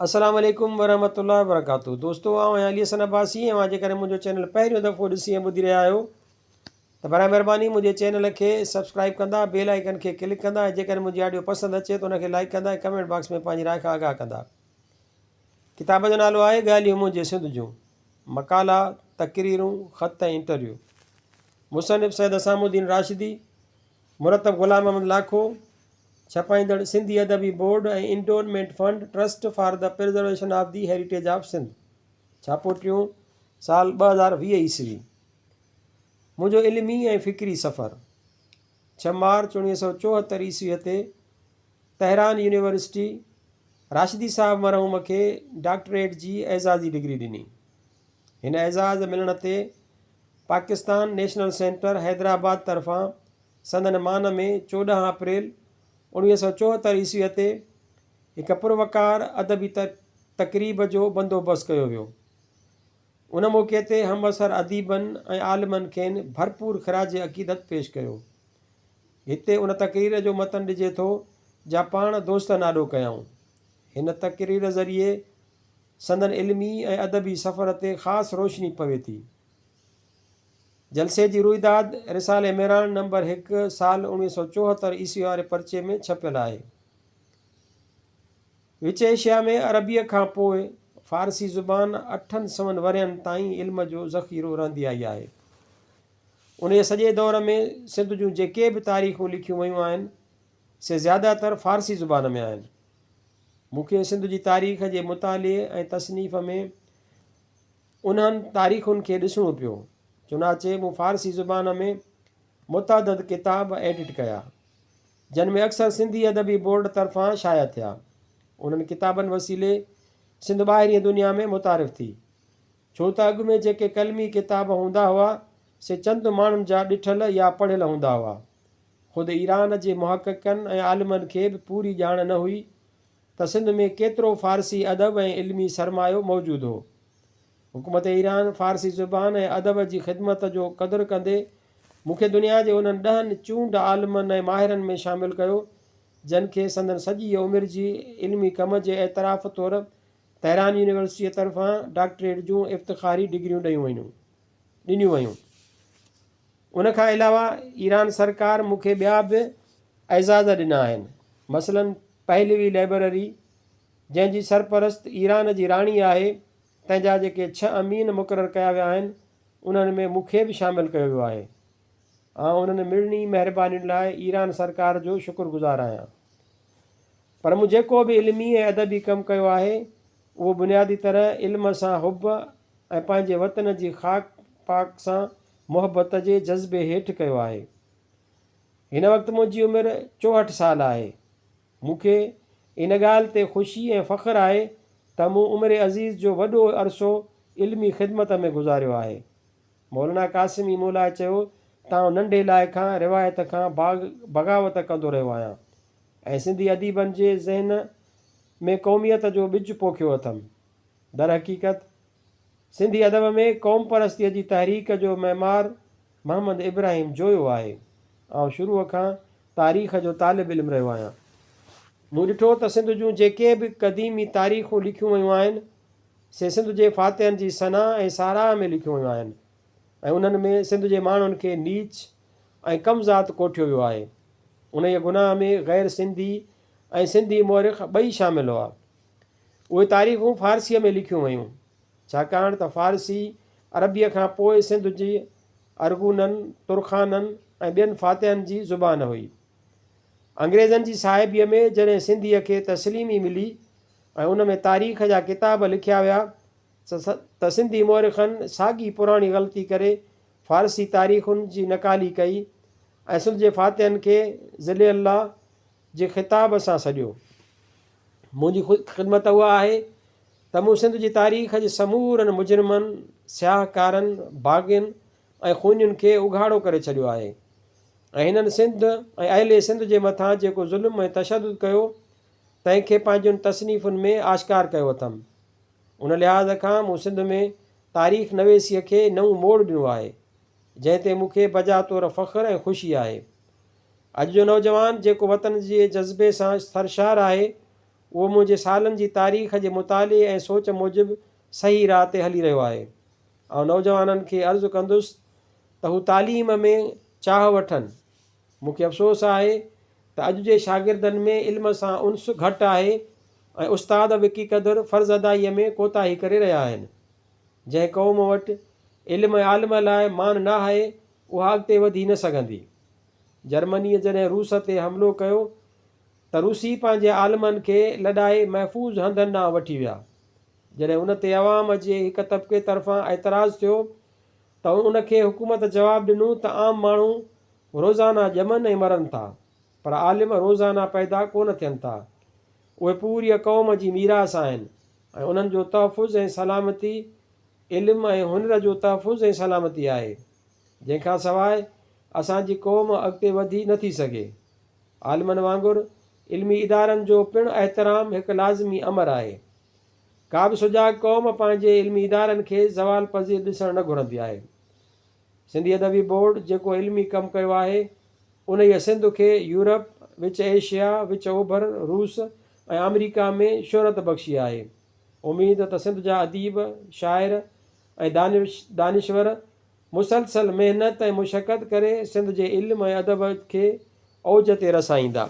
अस्सलाम वालेकुम वरहमतुल्लाहि वबरकातुहू। दोस्तों आउं आहियां अली हसन अब्बासी ऐं मां जेकॾहिं मुंहिंजो चैनल पहिरियों दफ़ो ॾिसी ऐं ॿुधी रहिया आहियो त बराए महिरबानी मुंहिंजे चैनल खे सब्सक्राइब कंदा, बेल आइकन खे क्लिक कंदा ऐं जेकॾहिं मुंहिंजी ऑडियो पसंदि अचे त उनखे लाइक कंदा ऐं कमेंट बॉक्स में पंहिंजी राय खां आगाह कंदा। किताब जो नालो आहे ॻाल्हियूं मुंहिंजे सिंध जूं, मकाला, तक़रीरूं, ख़त ऐं इंटरव्यू। मुसनिफ़ सैयद असामुद्दीन राशिदी, मुरतब ग़ुलाम अहमद लाखो, छपाईंदड़ सिंधी अदबी बोर्ड ऐं endowment fund trust for the preservation of the heritage of Sindh, छापोटियूं साल 2020 ईस्वी। मुंहिंजो इल्मी ऐं फ़िक्री सफ़र। 6 मार्च 1974 ईस्वीअ ते तहरान यूनिवर्सिटी राशिदी साहब मरहूम खे डॉक्टरेट जी एज़ाज़ी डिग्री ॾिनी। हिन एज़ाज़ मिलण ते पाकिस्तान नेशनल सेंटर हैदराबाद तरफ़ां संदन मान में 14 अप्रैल 1974 ईस्वीअ ते हिकु पुरवकार अदबी तक़रीब जो बंदोबस्तु कयो वियो। उन मौक़े ते हमअसर अदीबनि ऐं आलिमनि खेनि भरपूर ख़िराज अक़ीदत पेश कयो। हिते उन तक़रीर जो मतन ॾिजे थो जा पाण दोस्तनि आॾो कयऊं। हिन तक़रीर ज़रिए संदन इल्मी ऐं अदबी सफ़र ते ख़ासि रोशनी पवे थी। जलसे जी रुइदाद रिसाले मेरान नंबर 1 साल 1974 ईस्वी वारे पर्चे में छपियल आहे। विच एशिया में अरबीअ खां पोइ फ़ारसी ज़ुबान 800 वरियनि ताईं इल्म जो ज़ख़ीरो रहंदी आई आहे। उन सॼे दौर में सिंध जूं जेके बि तारीख़ूं लिखियूं वयूं आहिनि से ज़्यादातर फ़ारसी ज़ुबान में आहिनि। मूंखे सिंध जी तारीख़ जे मुताले ऐं तसनीफ़ में उन्हनि तारीख़ुनि खे ॾिसणो पियो, चुनाचे मूं फ़ारसी ज़ुबान में मुतअद्दिद किताब एडिट कया जिन में अक्सर सिंधी अदबी बोर्ड तरफ़ां शाया थिया। उन्हनि किताबनि वसीले सिंध ॿाहिरीं दुनिया में मुतारिफ़ थी, छो त अॻु में जेके कलमी किताब हूंदा हुआ से चंद माण्हुनि जा ॾिठल या पढ़ियल हूंदा हुआ। ख़ुदि ईरान जे मुहक़क़नि ऐं आलिमनि खे बि पूरी ॼाण न हुई त सिंध में केतिरो फ़ारसी अदब ऐं इल्मी सरमायो मौजूदु हो। हुकूमत ईरान फ़ारसी ज़ुबान ऐं अदब जी ख़िदमत जो क़दुरु कंदे मूंखे दुनिया जे उन्हनि 10 चूंड आलिमनि ऐं माहिरनि में शामिलु कयो जिन खे संदन सॼी उमिरि जी इल्मी कम जे एतराफ़ तौरु तहरान यूनिवर्सिटीअ तरफ़ां डॉक्टरेट जूं इफ़्तिख़ारी डिग्रियूं ॾिनियूं वयूं। उनखां अलावा ईरान सरकार मूंखे ॿिया बि एज़ाज़ ॾिना आहिनि। मसलन पहलवी लाइब्रेरी जंहिंजी सरपरस्त ईरान जी राणी आहे, तंहिंजा जेके 6 अमीन मुक़ररु कया विया आहिनि उन्हनि में मूंखे बि शामिलु कयो वियो आहे। उन्हनि मिलणी महिरबानी लाइ ईरान सरकार जो शुक्रगुज़ार आहियां। पर मूं जेको बि इल्मी ऐं अदबी कमु कयो आहे उहो बुनियादी तरह इल्म सां हुब ऐं पंहिंजे वतन जी ख़ाक पाक सां मुहबत जे जज़्बे हेठि कयो आहे। हिन वक़्तु मुंहिंजी उमिरि 64 साल आहे। मूंखे इन ॻाल्हि ते ख़ुशी ऐं फ़ख़्रु आहे त मूं उमिरि अज़ीज़ जो वॾो अरसो इल्मी ख़िदमत में गुज़ारियो आहे। मौलाना क़ासिमी मौला चयो त आउं नंढे लाइ खां रिवायत खां बग़ावत कंदो रहियो आहियां ऐं सिंधी अदीबनि जे ज़हन में क़ौमियत जो ॿिज पोखियो अथमि। दर हक़ीक़त सिंधी अदब में क़ौम परस्तीअ जी तहरीक जो मैमार मोहम्मद इब्राहिम जोयो आहे। शुरूअ खां तारीख़ जो तालिब इल्म रहियो आहियां। मूं ॾिठो त सिंध जूं जेके बि क़दीमी तारीख़ूं लिखियूं वयूं आहिनि से सिंध जे फ़ातिहनि जी सना ऐं साराह में लिखियूं वयूं आहिनि ऐं उन्हनि में सिंध जे माण्हुनि खे नीच ऐं कमज़ात कोठियो वियो आहे। उन जे गुनाह में ग़ैर सिंधी ऐं सिंधी मौरिख़ ॿई शामिलु हुआ। उहे तारीख़ूं फ़ारसीअ में लिखियूं वयूं छाकाणि त फ़ारसी अरबीअ खां पोइ सिंध जी अरगूननि, तुरखाननि ऐं ॿियनि फ़ातिहनि जी ज़ुबान हुई। अंग्रेज़नि जी साहिबीअ में जॾहिं सिंधीअ खे तस्लीमी मिली ऐं उन में तारीख़ जा किताब लिखिया विया त सिंधी मौरिख़नि साॻी पुराणी ग़लती करे फ़ारसी तारीख़ुनि जी नकाली कई ऐं सिंध जे फ़ातिहनि खे ज़िले अल्लाह जे ख़िताब सां सॼियो। मुंहिंजी ख़िदमत उहा आहे त मूं सिंध जी तारीख़ जे समूरनि मुजरिमनि, सियाहकारनि, बाग़ियुनि ऐं खूनियुनि खे उघाड़ो करे छॾियो आहे ऐं हिननि सिंध ऐं अहले सिंध जे मथां जेको ज़ुल्म ऐं तशदुद कयो तंहिंखे पंहिंजुनि तसनीफ़ुनि में आश्कार कयो अथमि। उन लिहाज़ खां मूं सिंध में तारीख़ नवेसीअ खे नओं मोड़ ॾिनो आहे जंहिं ते मूंखे बजा तौरु फ़ख़्रु ऐं ख़ुशी आहे। अॼु जो नौजवान जेको वतन जे जज़्बे सां सरशार आहे उहो मुंहिंजे सालनि जी तारीख़ जे मुताले ऐं सोच मूजिबि सही राह ते हली रहियो आहे। ऐं नौजवाननि खे अर्ज़ु कंदुसि त हू तालीम में चाह वठनि। मूंखे अफ़सोस आहे त अॼु जे शागिर्दनि में इल्म सां उन्स घटि आहे ऐं उस्ताद विकी क़दुरु फ़र्ज़ अदाईअ में कोताही करे रहिया आहिनि। जंहिं क़ौम वटि इल्म ऐं आलिम लाइ मान न आहे उहा अॻिते वधी न सघंदी। जर्मनीअ जॾहिं रूस ते हमिलो कयो त रूसी पंहिंजे आलिमनि खे लॾाए महफ़ूज़ हंधनि ॾांहुं वठी विया। जॾहिं उन ते अवाम जे हिक तबिके तरफ़ां एतिराज़ु थियो त उनखे हुकूमत जवाबु ॾिनो त आम माण्हू रोज़ाना ॼमनि ऐं मरनि था, पर आलिम रोज़ाना पैदा कोन थियनि था। उहे पूरी क़ौम जी मीरास आहिनि ऐं उन्हनि जो तहफ़ुज़ ऐं सलामती इल्मु ऐं हुनर जो तहफ़ुज़ ऐं सलामती आहे। जंहिंखां सवाइ असांजी क़ौम अॻिते वधी नथी सघे। आलिमनि वांगुरु इल्मी इदारनि जो पिणु एहतराम हिकु लाज़मी अमर आहे। का बि सुजाॻ क़ौम पंहिंजे इल्मी इदारनि खे ज़वाल पज़ीर ॾिसणु न घुरंदी आहे। सिंधी अदबी बोर्ड जेको इल्मी कमु कयो आहे उन सिंध खे यूरोप, विच एशिया, विच ओभर, रूस ऐं अमेरिका में शोहरत बख़्शी आहे। उमेद त सिंध जा अदीब, शाइर ऐं दानिश्वर मुसलसल महिनत ऐं मुशक़त करे सिंध जे इल्म ऐं अदब खे ओज ते रसाईंदा।